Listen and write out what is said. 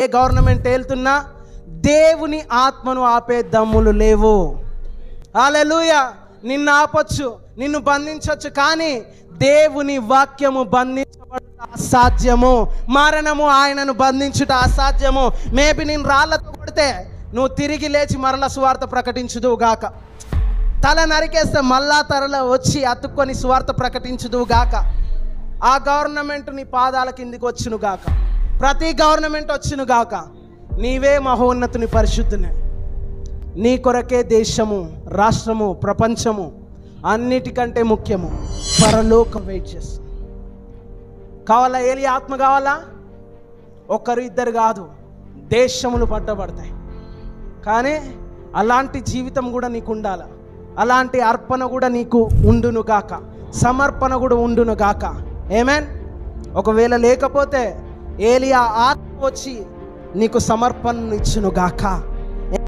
ఏ government ఏలుతున్నా దేవుని ఆత్మను ఆపే దమ్ములు లేవు. హల్లెలూయా. నిన్ను ఆపొచ్చు, నిన్ను బంధించవచ్చు, కానీ దేవుని వాక్యము బంధించబడుట అసాధ్యము. మరణము ఆయనను బంధించుట అసాధ్యము. మేబీ నేను రాళ్లతో కొడితే నువ్వు తిరిగి లేచి మరల సువార్త ప్రకటించుదువు గాక. తల నరికేస్తే మళ్ళా తరల వచ్చి అతుక్కొని సువార్త ప్రకటించుదువు గాక. ఆ గవర్నమెంట్ నీ పాదాల కిందికి వచ్చును గాక. ప్రతి గవర్నమెంట్ వచ్చును గాక. నీవే మహోన్నతుని, పరిశుద్ధుని. నీ కొరకే దేశము, రాష్ట్రము, ప్రపంచము అన్నిటికంటే ముఖ్యము పరలోకం వెయిట్ చేస్తుంది. కావాలా? ఏలి ఆత్మ కావాలా? ఒకరు ఇద్దరు కాదు, దేశములు పట్టబడతాయి. కానీ అలాంటి జీవితం కూడా నీకు ఉండాలి. అలాంటి అర్పణ కూడా నీకు ఉండును గాక, సమర్పణ కూడా ఉండును గాక. ఆమేన్. ఒకవేళ లేకపోతే ఏలియా ఆత్మ వచ్చి నీకు సమర్పణ ఇచ్చును గాక.